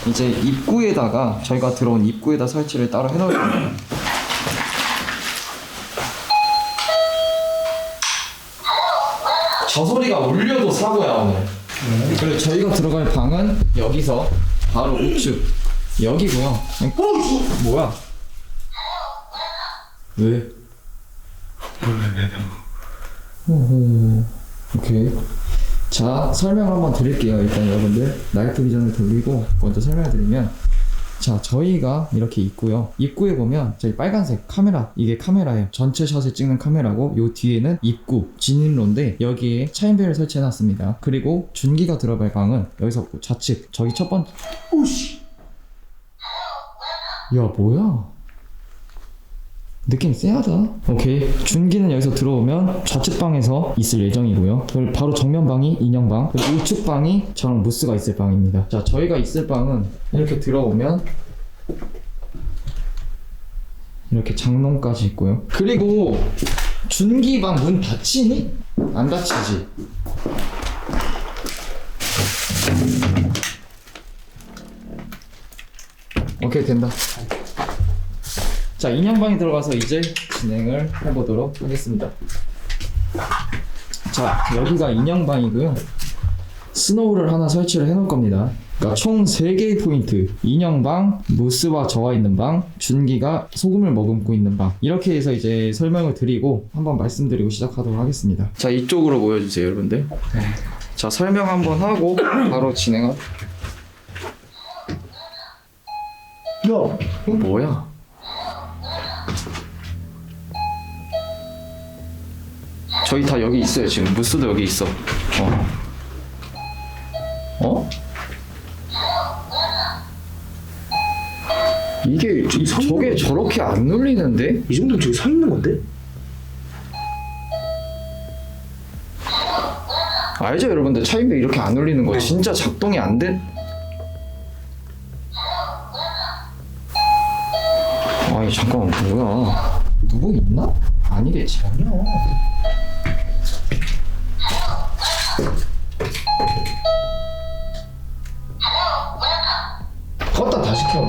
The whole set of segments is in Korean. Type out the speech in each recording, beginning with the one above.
이제 입구에다가 저희가 들어온 입구에다 설치를 따로 해놓을 겁니다. 저 소리가 울려도 사고야 오늘. 그리고 저희가 들어갈 방은 여기서 바로 우측 여기고요. 뭐야? 왜? 오케이. 자, 설명 한번 드릴게요. 일단 여러분들 나이트 비전을 돌리고 먼저 설명을 드리면, 자, 저희가 이렇게 있고요. 입구에 보면 저희 빨간색 카메라, 이게 카메라예요. 전체 샷을 찍는 카메라고, 요 뒤에는 입구 진입로인데 여기에 차인벨을 설치해놨습니다. 그리고 준기가 들어갈 방은 여기서 좌측, 저기 첫 번째. 오씨. 야, 뭐야? 느낌 쎄하다. 오케이. 준기는 여기서 들어오면 좌측 방에서 있을 예정이고요. 그리고 바로 정면 방이 인형방, 그리고 우측 방이 저랑 무스가 있을 방입니다. 자, 저희가 있을 방은 이렇게 들어오면 이렇게 장롱까지 있고요. 그리고 준기 방 문 닫히니? 안 닫히지? 오케이, 된다. 자, 인형방에 들어가서 이제 진행을 해보도록 하겠습니다. 자, 여기가 인형방이고요. 스노우를 하나 설치를 해놓을 겁니다. 그러니까 총 3개의 포인트, 인형방, 무스와 저와 있는 방, 준기가 소금을 머금고 있는 방, 이렇게 해서 이제 설명을 드리고 한번 말씀드리고 시작하도록 하겠습니다. 자, 이쪽으로 모여주세요, 여러분들. 자, 설명 한번 하고 바로 진행할. 야, 이거 뭐야? 저희 다 여기 있어요. 지금 무스도 여기 있어. 어? 이게 저게 저렇게 안 눌리는데? 이 정도면 저기 서 있는 건데? 알죠, 여러분들? 차인배 이렇게 안 눌리는 거 진짜 작동이 안 돼. 아니 잠깐만, 뭐야? 누구 있나? 아니겠지. 아니야. 껐다 다시 켜봐.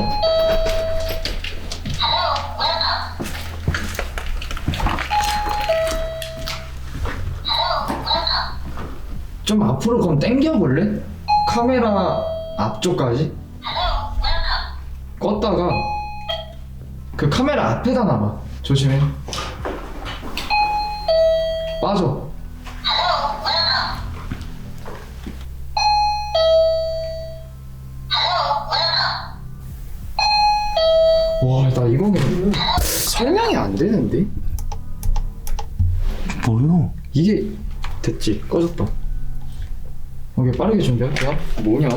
좀 앞으로 그럼 당겨볼래? 카메라 앞쪽까지? 껐다가 그 카메라 앞에다 놔봐. 조심해. 빠져. 와, 나 이거는 설명이 안 되는데? 뭐요? 이게 됐지? 꺼졌다. 오케이, 빠르게 준비할게요. 뭐냐?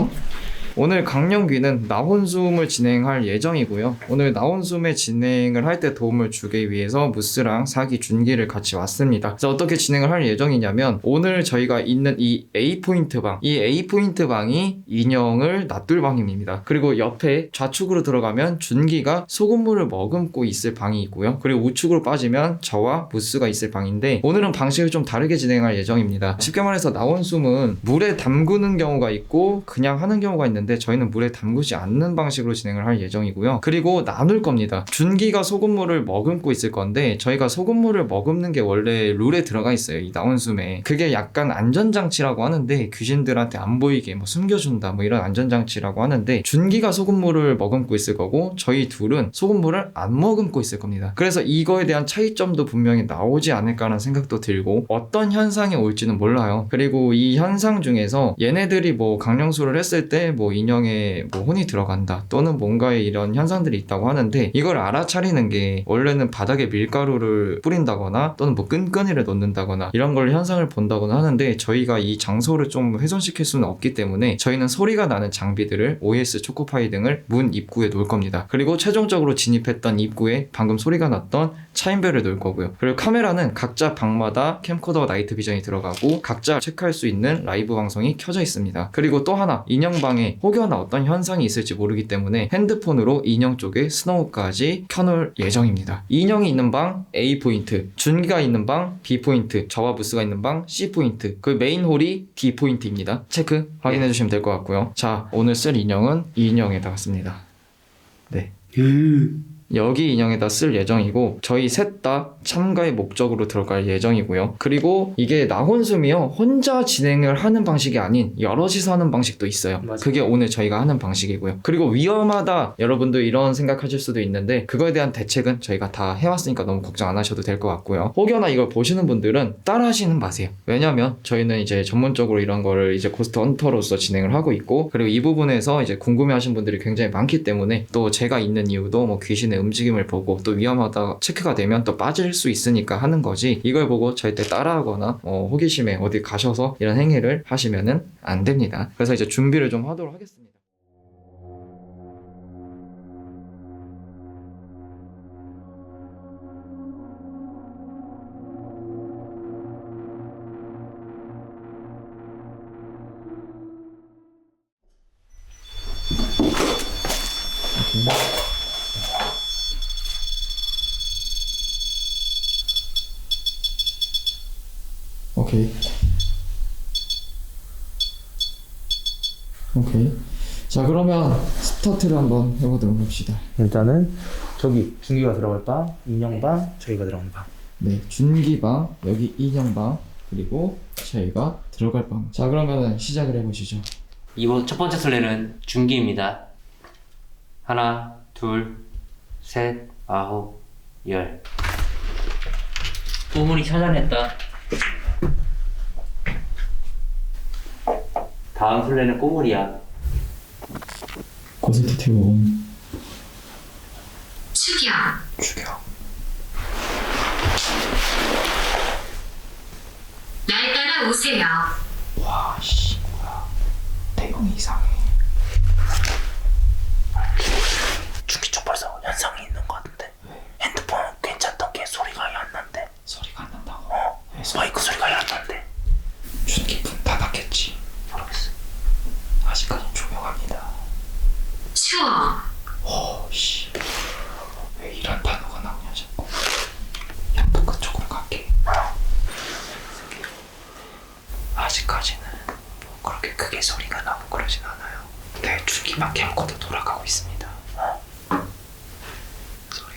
오늘 강령귀는 나혼숨을 진행할 예정이고요. 오늘 나혼숨의 진행을 할 때 도움을 주기 위해서 무스랑 사기 준기를 같이 왔습니다. 그래서 어떻게 진행을 할 예정이냐면, 오늘 저희가 있는 이 A포인트 방, 이 A포인트 방이 인형을 놔둘 방입니다. 그리고 옆에 좌측으로 들어가면 준기가 소금물을 머금고 있을 방이 있고요. 그리고 우측으로 빠지면 저와 무스가 있을 방인데, 오늘은 방식을 좀 다르게 진행할 예정입니다. 쉽게 말해서 나혼숨은 물에 담그는 경우가 있고 그냥 하는 경우가 있는데, 저희는 물에 담그지 않는 방식으로 진행을 할 예정이고요. 그리고 나눌 겁니다. 준기가 소금물을 머금고 있을 건데, 저희가 소금물을 머금는 게 원래 룰에 들어가 있어요, 이 나온숨에. 그게 약간 안전장치라고 하는데, 귀신들한테 안 보이게 뭐 숨겨준다 뭐 이런 안전장치라고 하는데, 준기가 소금물을 머금고 있을 거고 저희 둘은 소금물을 안 머금고 있을 겁니다. 그래서 이거에 대한 차이점도 분명히 나오지 않을까라는 생각도 들고, 어떤 현상이 올지는 몰라요. 그리고 이 현상 중에서 얘네들이 뭐 강령술을 했을 때 뭐 인형에 뭐 혼이 들어간다 또는 뭔가의 이런 현상들이 있다고 하는데, 이걸 알아차리는 게 원래는 바닥에 밀가루를 뿌린다거나 또는 뭐 끈끈이를 넣는다거나 이런 걸 현상을 본다거나 하는데, 저희가 이 장소를 좀 훼손시킬 수는 없기 때문에 저희는 소리가 나는 장비들을 OS 초코파이 등을 문 입구에 놓을 겁니다. 그리고 최종적으로 진입했던 입구에 방금 소리가 났던 차인벨을 놓을 거고요. 그리고 카메라는 각자 방마다 캠코더 나이트 비전이 들어가고 각자 체크할 수 있는 라이브 방송이 켜져 있습니다. 그리고 또 하나, 인형방에 혹여나 어떤 현상이 있을지 모르기 때문에 핸드폰으로 인형 쪽에 스노우까지 켜놓을 예정입니다. 인형이 있는 방 A 포인트, 준기가 있는 방 B 포인트, 저와 부스가 있는 방 C 포인트, 그 메인 홀이 D 포인트입니다. 체크 확인해 주시면 될 것 같고요. 자, 오늘 쓸 인형은 이 인형에다가 씁니다. 네. 여기 인형에다 쓸 예정이고 저희 셋 다 참가의 목적으로 들어갈 예정이고요. 그리고 이게 나혼숨이요, 혼자 진행을 하는 방식이 아닌 여럿이서 하는 방식도 있어요. 맞아요. 그게 오늘 저희가 하는 방식이고요. 그리고 위험하다 여러분들 이런 생각하실 수도 있는데 그거에 대한 대책은 저희가 다 해왔으니까 너무 걱정 안 하셔도 될 것 같고요. 혹여나 이걸 보시는 분들은 따라 하시는 마세요. 왜냐면 저희는 이제 전문적으로 이런 거를 이제 고스트 헌터로서 진행을 하고 있고, 그리고 이 부분에서 이제 궁금해 하신 분들이 굉장히 많기 때문에, 또 제가 있는 이유도 뭐 귀신의 움직임을 보고 또 위험하다 체크가 되면 또 빠질 수 있으니까 하는 거지, 이걸 보고 절대 따라하거나 호기심에 어디 가셔서 이런 행위를 하시면은 안 됩니다. 그래서 이제 준비를 좀 하도록 하겠습니다. 오케이. 오케이. 자, 그러면 스타트를 한번 해보도록 합시다. 일단은 저기 준기가 들어갈 방, 인형방, 저희가 들어가는 방. 네, 준기방, 여기 인형방, 그리고 저희가 들어갈 방. 자, 그러면 시작을 해보시죠. 이번 첫 번째 술래는 준기입니다. 하나, 둘, 셋, 아홉, 열. 꼬물이 찾아냈다. 다음 술래는 꼬물이야. 고스트 온. 죽여. 날 따라오세요. 와, 씨, 뭐야. 내용이 이상해. 준기 쪽 벌써 현상이 있는 것 같은데. 핸드폰 괜찮던 게 소리가 안 난대. 소리가 안 난다고? 마이크 소리가 안 난대. 준기 문 닫았겠지. 모르겠어. 아직까진 조용합니다. 추워. 씨. 왜 이런 단어가 나오냐, 자꾸. 양도 그쪽으로 갈게. 아직까지는 뭐 그렇게 크게 소리가 나고 그러진 않아요. 내 주기만 캠코더 돌아가고 있습니다. 소리.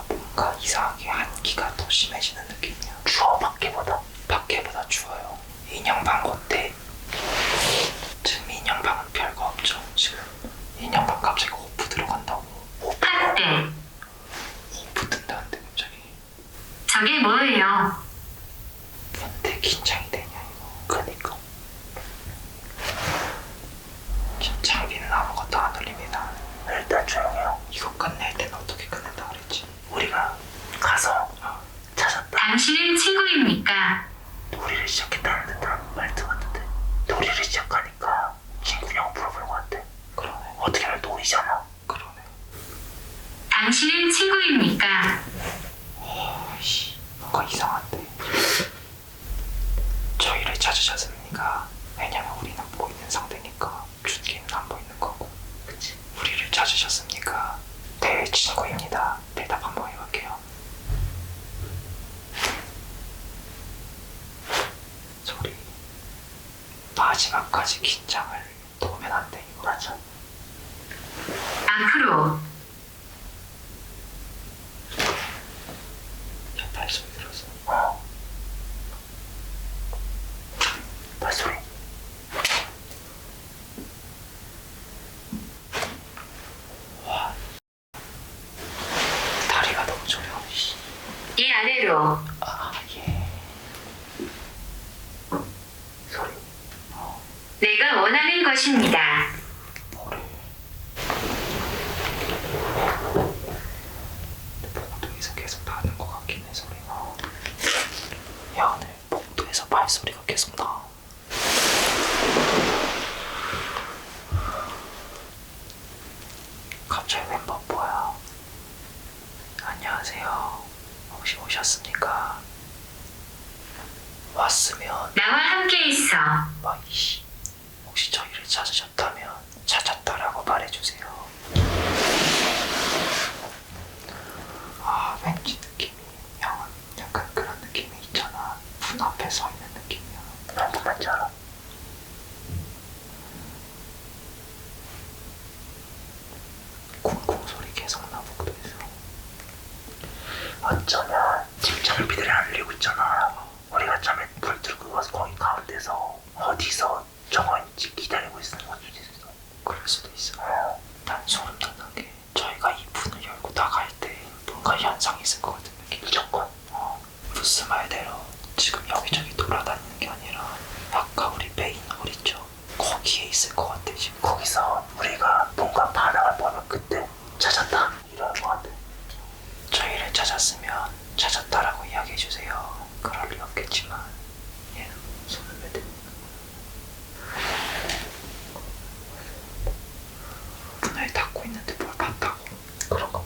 뭔가 이상하게 한기가 더 심해지는 느낌이야. 추워 밖에보다. 밖에보다 추워요. 인형방 건데 지금 인형방은 별거 없죠. 지금 인형방 갑자기 오프 들어간다고. 팥대. 오프 뜬다는데 갑자기. 저게 뭐예요? 뭔데 긴장이 되냐 이거. 그러니까. 지금 장비는 아무것도 안 울립니다. 일단 조용해요. 이거 끝낼 때는 어떻게 끝낸다 그랬지? 우리가 가서 찾았다. 당신은 친구입니까? 놀이를 시작했다는 듯한 말투 같은데. 놀이를 시작하니까 친구냐고 물어보는 것 같아. 그러네. 어떻게 하면 놀이잖아. 그러네. 당신은 친구입니까? 씨, 뭔가 이상한데. 저희를 찾으셨습니까? 왜냐면 우리는 보이는 상대니까 준기는 안 보이는 거고. 그치? 우리를 찾으셨습니까? 네, 친구입니다. 대답 한번 해볼게요. 소리. 마지막까지 긴장을 놓으면 안 돼, 이거. 맞아. 앞으로. 야, 발소리 들었어. 발소리. 다리가 너무 저려. 이 아래로. 아, 예. 소리. 내가 원하는 것입니다. 뭐래? 복도에서 계속 나는 것 같긴 해, 소리가. 야, 오늘 복도에서 발소리가 계속 나. 갑자기 왼발 뭐야? 안녕하세요. 혹시 오셨습니까? 왔으면 나와 함께 있어. 와이씨. 혹시 저희를 찾으셨다면 잘 말인지 알아? 쿵쿵 소리 계속 나 복도에서. 어쩌면 지금 장비들이 안 울리고 있잖아. 우리가 처음에 불 들고 가서 거기 가운데서 어디서 저거 있지 기다리고 있는 걸 수도 있어. 그럴 수도 있어. 난 소름 돋는 게 저희가 이 문을 열고 나갈 때 뭔가 현상이 있을 것 같은 느낌. 무조건. 부스 말대로 지금 여기저기 돌아다니는 게 아니라 아까 우리 메인 홀 있죠? 거기에 있을 것 같아 지금. 거기서 우리가 뭔가 반응을 보면 그때 찾았다 이러는 것 같아. 저희를 찾았으면 찾았다라고 이야기해주세요. 그럴 리 없겠지만 얘는 손을 왜 대? 문을 닫고 있는데 뭘 봤다고? 그런가 봐.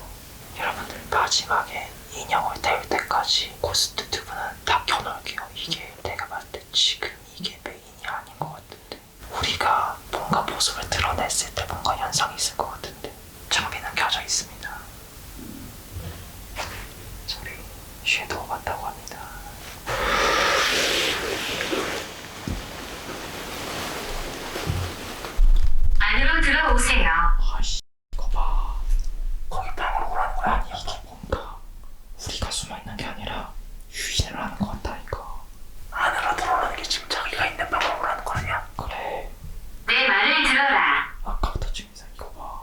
여러분들 마지막에 인형을 태울 때까지 고스트 튜브는 다 켜놓을게요. 이게 내가 봤을 때 지금 이게 메인이 아닌 것 같은데 우리가 뭔가 모습을 드러냈을 때 뭔가 현상이 있을 것 같은데 장비는 켜져 있습니다. 소리 섀도우 같다고 합니다. 안으로 들어오세요. 아이씨 이거 봐. 거기 방으로 오라는 거야? 아니 이게 뭔가 우리가 숨어있는 게 아니라 유인을 하는 것 같다니까. 안으로 들어오는 게 지금 자기가 있는 방으로 오라는 거 아니야? 그래. 내 말을 들어라. 아까부터 증상 이거 봐.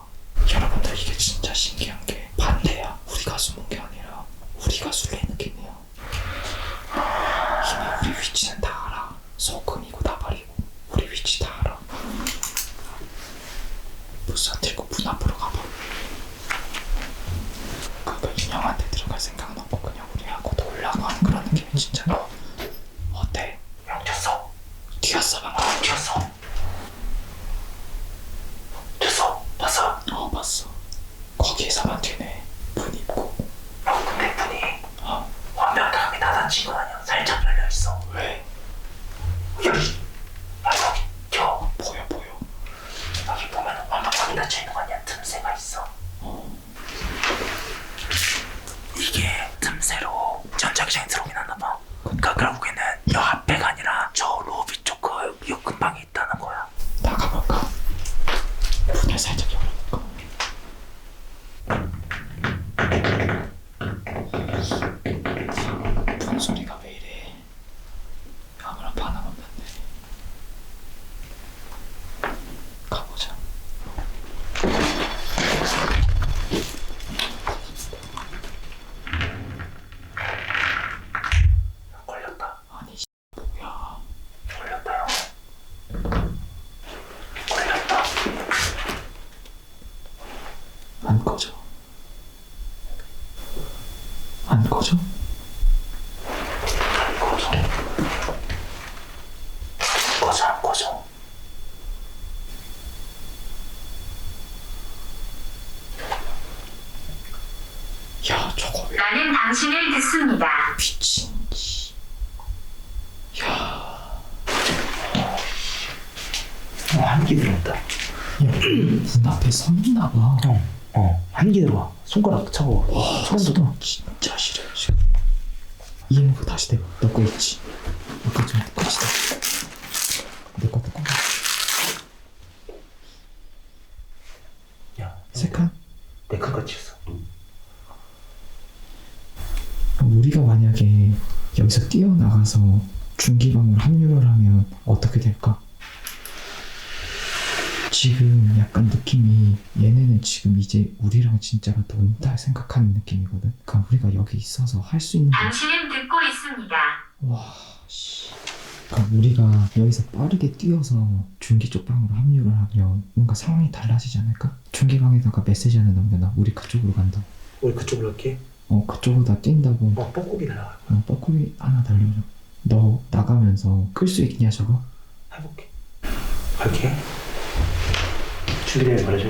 여러분들 이게 진짜 신기한 게 반대야. 우리가 숨은 게 아니라 우리가 술래 느낌이야. 이미 우리 위치는 다 알아. 소금이고 나발이고 우리 위치 다 알아. 부산 들고 문 앞으로 가봐. 그러니까 인형한테 들어갈 생각은 없고 그냥 우리하고 놀라고 하는 그런 느낌이 진짜 나. 어때? 형 쳤어. 뛰었어 방금. 뛰었어. 됐어. 봤어? 봤어. 거기에서만 되네. 문 입고. 근데 문이 완벽하게 닫아진 건 아니야. 살짝 열려있어. 왜? 여기 켜. 보여. 여기 보면 완벽하게 닫혀있는 거 아니야. 틈새가 있어. 이게 틈새로 전자기장이 들어오긴 하나봐. 그러니까 결국에는 여 앞에가 아니라 저 로비 쪽 그 근방에 있다는 거야. 나가볼까? 문을 살짝 열어볼까? 문 소리가 왜 이래? 아무런 반응 없는데. 가보자. 걸렸다. 아니 뭐야? 걸렸다요. 걸렸다. 안 꺼져. 안 꺼져? 안 꺼져. 야 저거 왜 나는 당신을 듣습니다. 미친지. 야. 한기 들어온다. 야, 문 앞에 서 있나 봐. 한기 들어와. 손가락 차고. 와, 소름 돋아. 진짜 싫어. EMF 다시 대봐. 너 거 있지? 아까 좀 꺼지다. 내 것도 꺼. 야, 세 칸? 네 칸까지 쳤어. 우리가 만약에 여기서 뛰어나가서 중기방으로 합류를 하면 어떻게 될까? 지금 약간 느낌이 얘네는 지금 이제 우리랑 진짜로 논다 생각하는 느낌이거든. 그러니까 우리가 여기 있어서 할 수 있는 게 당신은 듣고 있습니다. 와 씨. 그러니까 우리가 여기서 빠르게 뛰어서 중기 쪽 방으로 합류를 하면 뭔가 상황이 달라지지 않을까? 중기방에다가 메시지 하나 남겨놔. 우리 그쪽으로 간다고. 우리 그쪽으로 갈게. 그쪽으로 다 뛴다고. 뻐꾸기 날아갈 거야. 뻐꾸기 하나 달려줘. 너 나가면서 끌 수 있냐 저거? 해볼게. 갈게. 준비되면 말해줘.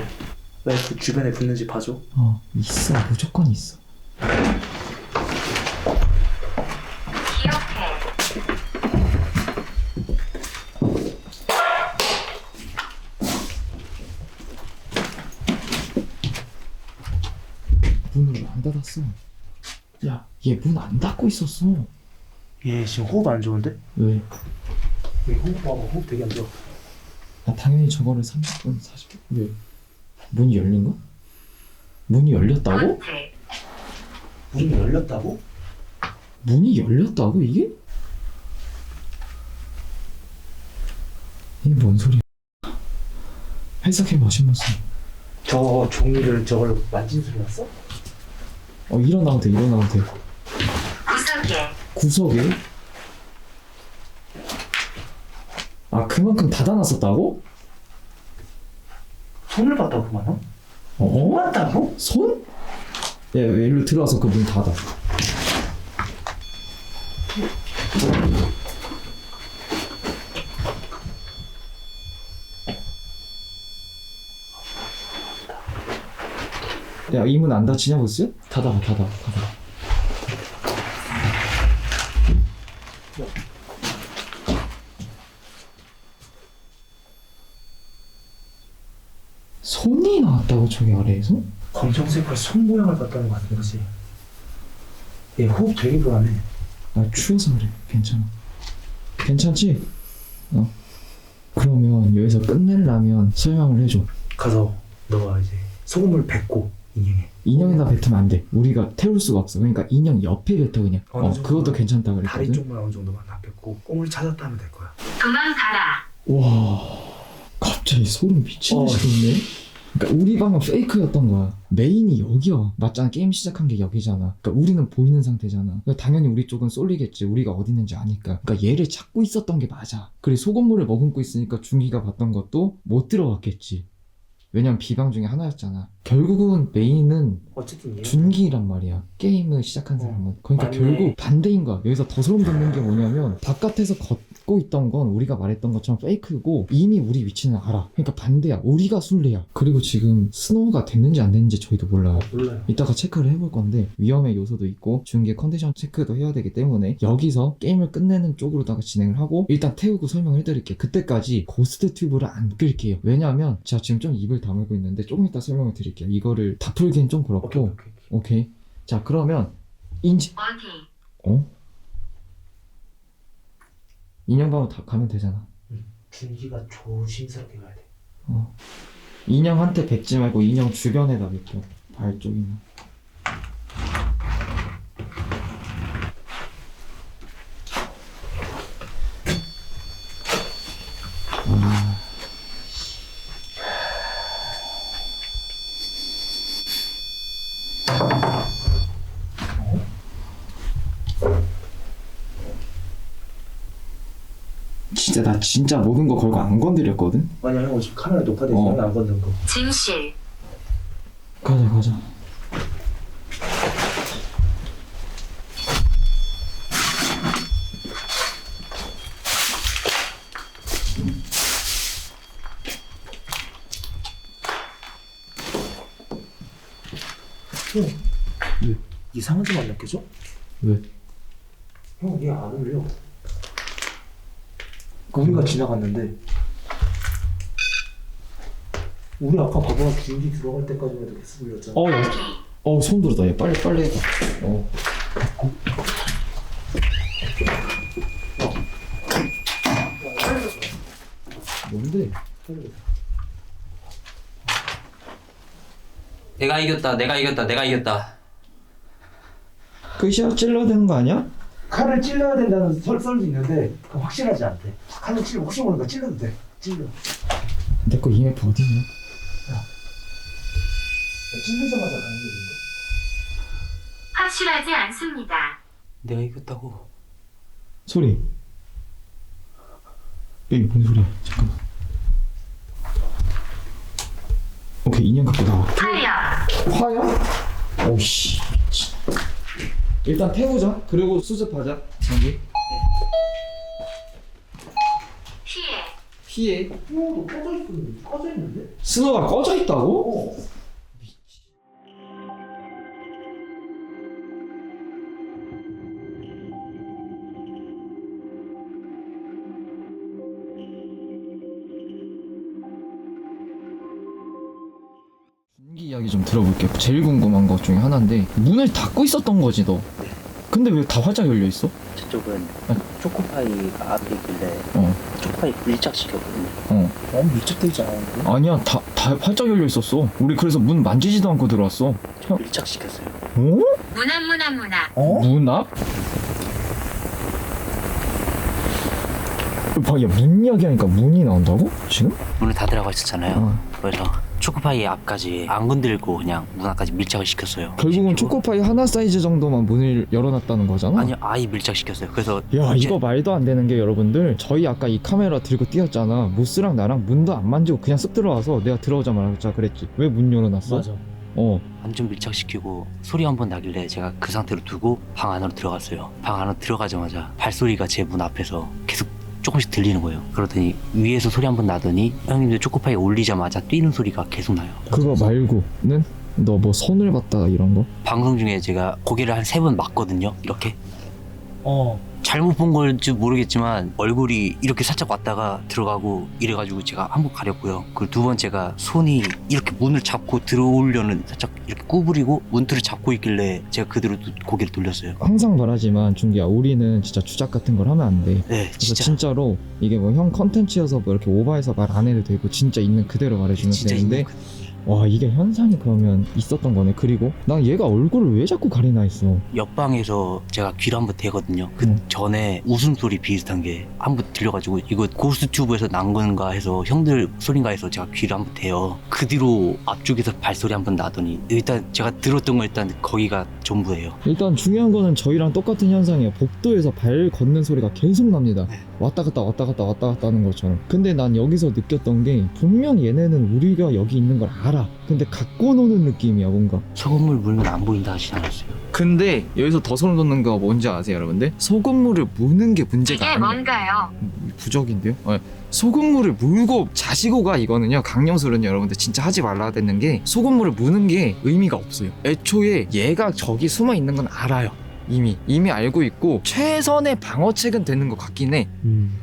나 그 주변에 붙는지 봐줘. 있어. 무조건 있어. 기억해. 문을 왜 안 닫았어? 야, 얘 문 안 닫고 있었어. 얘 지금 호흡 안 좋은데? 왜? 왜 호흡 봐봐. 호흡 되게 안 좋아. 아, 당연히 저거를 30분, 40분. 왜? 문이 열린 거? 문이 열렸다고? 번째. 문이 열렸다고? 문이 열렸다고 이게? 이게 뭔 소리야? 해석해 보시면서. 저 종이를 저걸 만진 소리 났어? 일어나면 돼, 일어나면 돼. 구석에. 구석에? 아, 그만큼 닫아놨었다고? 손을 봤다고 그만어? 어? 봤다고? 손? 야, 일로 들어와서 그 문 닫아. 야, 이 문 안 닫히냐고 했어요? 닫아봐, 닫아. 손이 나왔다고, 저기 아래에서? 검정색깔 손 모양을 봤다는 거 같은 거지. 얘 호흡 되게 불안해. 아, 추워서 그래. 괜찮아. 괜찮지? 그러면 여기서 끝내려면 설명을 해줘. 가서 너가 이제 소금을 뱉고 인형에. 인형에다 뱉으면 안 돼. 우리가 태울 수가 없어. 그러니까 인형 옆에 뱉어 그냥. 어느 정도? 그것도 괜찮다 다리 그랬거든. 쪽만 어느 정도만 다 뱉고 꽁을 찾았다 하면 될 거야. 도망가라. 와, 갑자기 소름 미치는 식이네. 그러니까 우리 방은 페이크였던 거야. 메인이 여기야. 맞잖아. 게임 시작한 게 여기잖아. 그러니까 우리는 보이는 상태잖아. 그러니까 당연히 우리 쪽은 쏠리겠지. 우리가 어디 있는지 아니까. 그러니까 얘를 찾고 있었던 게 맞아. 그리고 소금물을 머금고 있으니까 준기가 봤던 것도 못 들어왔겠지. 왜냐면 비방 중에 하나였잖아. 결국은 메인은 어쨌든 얘 준기란 말이야. 게임을 시작한 사람은. 그러니까 맞네. 결국 반대인 거야. 여기서 더 소름 돋는 게 뭐냐면 바깥에서 걷고 있던 건 우리가 말했던 것처럼 페이크고 이미 우리 위치는 알아. 그러니까 반대야. 우리가 술래야. 그리고 지금 스노우가 됐는지 안 됐는지 저희도 몰라요. 몰라요. 이따가 체크를 해볼 건데 위험의 요소도 있고 준기의 컨디션 체크도 해야 되기 때문에 여기서 게임을 끝내는 쪽으로다가 진행을 하고 일단 태우고 설명을 해드릴게요. 그때까지 고스트 튜브를 안 끌게요. 왜냐하면 제가 지금 좀 입을 다물고 있는데 조금 이따 설명을 드릴게요. 이거를 다 풀기엔 좀 그렇고 오케이. 자, 그러면 어디? 인형 방으로 다 가면 되잖아. 준기가 조심스럽게 가야 돼. 인형한테 뱉지 말고 인형 주변에다 뱉어. 발 쪽이나. 진짜 나 진짜 모든 거 걸고 안 건드렸거든? 아니야 형 지금 카메라 녹화돼 어. 있어. 안 건든 거. 진실. 가자. 형. 왜? 이상한 점 안 느껴져? 왜? 형 얘 안 울려. 우리가 지나갔는데 우리 아까 봐봐 준기 들어갈 때까지만 해도 계속 울렸잖아. 손 들었다. 얘 빨리 해봐. 뭔데? 내가 이겼다. 끝이야? 찔러야 되는 거 아니야? 칼을 찔러야 된다는 설도 있는데 그건 확실하지 않대. 칼을 찔러 혹시 모르니까 찔러도 돼. 찔러. 내 거 EMF 어디냐? 찔르자마자 가는 게 있는데. 확실하지 않습니다. 내가 이겼다고. 소리. 이게 뭔 소리야? 잠깐만. 오케이, 인형 갖고 나와. 파이어. 화야? 오씨. 일단 태우자. 그리고 수습하자. 여기. 피해. 너 꺼져 있는데? 스노우가 꺼져 있다고? 준기 이야기 좀 들어볼게요. 제일 궁금한 것 중에 하나인데 문을 닫고 있었던 거지 너. 근데 왜 다 활짝 열려 있어? 저쪽은 초코파이가 앞에 있길래 초코파이 밀착시켰거든요. 밀착돼 있잖아. 아니야, 다 활짝 열려 있었어. 우리 그래서 문 만지지도 않고 들어왔어. 밀착시켰어요. 어? 문화. 문 앞? 야, 문 이야기하니까 문이 나온다고? 지금? 문을 다 들어가 있었잖아요. 어. 그래서 초코파이 앞까지 안 건들고 그냥 문 앞까지 밀착을 시켰어요. 결국은 시키고. 초코파이 하나 사이즈 정도만 문을 열어놨다는 거잖아? 아니요, 아예 밀착시켰어요. 그래서 야, 이제 이거 말도 안 되는 게 여러분들, 저희 아까 이 카메라 들고 뛰었잖아. 무스랑 나랑 문도 안 만지고 그냥 쓱 들어와서 내가 들어오자마자 그랬지. 왜 문 열어놨어? 맞아. 완전 밀착시키고 소리 한 번 나길래 제가 그 상태로 두고 방 안으로 들어갔어요. 방 안으로 들어가자마자 발소리가 제 문 앞에서 계속 조금씩 들리는 거예요. 그러더니 위에서 소리 한 번 나더니 형님들 초코파이 올리자마자 뛰는 소리가 계속 나요. 그거 말고는? 너 뭐 손을 봤다가 이런 거? 방송 중에 제가 고개를 한 3번 맞거든요. 이렇게 잘못 본 걸지 모르겠지만 얼굴이 이렇게 살짝 왔다가 들어가고 이래가지고 제가 한 번 가렸고요. 그리고 두 번째가 손이 이렇게 문을 잡고 들어오려는 살짝 이렇게 구부리고 문틀을 잡고 있길래 제가 그대로 고개를 돌렸어요. 항상 말하지만 준기야, 우리는 진짜 주작 같은 걸 하면 안 돼. 네, 그래서 진짜 진짜로 이게 뭐 형 컨텐츠여서 뭐 이렇게 오버해서 말 안 해도 되고 진짜 있는 그대로 말해주면 진짜 되는데, 있는 와, 이게 현상이 그러면 있었던 거네. 그리고 난 얘가 얼굴을 왜 자꾸 가리나 했어. 옆방에서 제가 귀를 한번 대거든요. 그 전에 웃음소리 비슷한 게 한번 들려가지고 이거 고스트튜브에서 난 건가 해서 형들 소린가 해서 제가 귀를 한번 대요. 그 뒤로 앞쪽에서 발소리 한번 나더니 일단 제가 들었던 거 일단 거기가 전부예요. 일단 중요한 거는 저희랑 똑같은 현상이에요. 복도에서 발 걷는 소리가 계속 납니다. 왔다 갔다 왔다 갔다 왔다 갔다 하는 것처럼. 근데 난 여기서 느꼈던 게, 분명 얘네는 우리가 여기 있는 걸 알아. 근데 갖고 노는 느낌이야, 뭔가. 소금물 물면 안 보인다 하시지 않았어요? 근데 여기서 더 소름 돋는 거 뭔지 아세요, 여러분들? 소금물을 무는 게 문제가 이게 아니에요. 뭔가요? 부적인데요? 소금물을 물고 자시고가, 이거는요, 강령술은 여러분들 진짜 하지 말라 했는 게, 소금물을 무는 게 의미가 없어요. 애초에 얘가 저기 숨어 있는 건 알아요. 이미 알고 있고 최선의 방어책은 되는 것 같긴 해.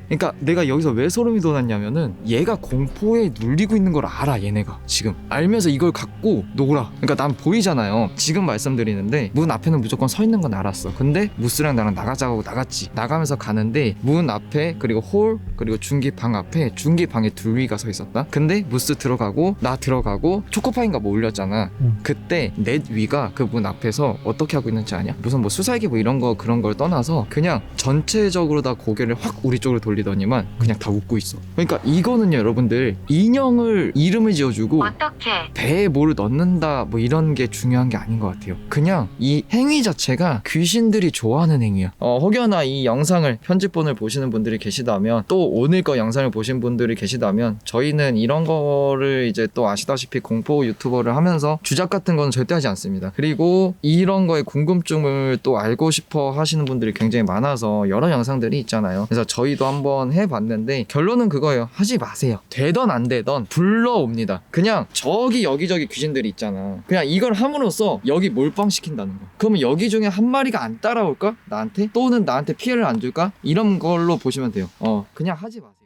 그러니까 내가 여기서 왜 소름이 돋았냐면은, 얘가 공포에 눌리고 있는 걸 알아. 얘네가 지금 알면서 이걸 갖고 놀아. 그러니까 난 보이잖아요. 지금 말씀드리는데 문 앞에는 무조건 서 있는 건 알았어. 근데 무스랑 나랑 나가자고 나갔지. 나가면서 가는데 문 앞에, 그리고 홀, 그리고 준기 방 앞에, 준기 방에 둘이가 서 있었다. 근데 무스 들어가고 나 들어가고 초코파인가 뭐 올렸잖아. 그때 넷 위가 그 문 앞에서 어떻게 하고 있는지 아냐? 무슨 뭐 수사기 뭐 이런 거 그런 걸 떠나서 그냥 전체적으로 다 고개를 확 우리 쪽으로 돌리더니만 그냥 다 웃고 있어. 그러니까 이거는요, 여러분들, 인형을 이름을 지어주고 어떻게? 배에 뭐를 넣는다 뭐 이런 게 중요한 게 아닌 것 같아요. 그냥 이 행위 자체가 귀신들이 좋아하는 행위야. 혹여나 이 영상을, 편집본을 보시는 분들이 계시다면, 또 오늘 거 영상을 보신 분들이 계시다면, 저희는 이런 거를 이제 또 아시다시피 공포 유튜버를 하면서 주작 같은 건 절대 하지 않습니다. 그리고 이런 거에 궁금증을 또 알고 싶어 하시는 분들이 굉장히 많아서 여러 영상들이 있잖아요. 그래서 저희도 한번 해봤는데 결론은 그거예요. 하지 마세요. 되던 안 되던 불러옵니다. 그냥 저기 여기저기 귀신들이 있잖아. 그냥 이걸 함으로써 여기 몰빵시킨다는 거. 그러면 여기 중에 한 마리가 안 따라올까? 나한테? 또는 나한테 피해를 안 줄까? 이런 걸로 보시면 돼요. 그냥 하지 마세요.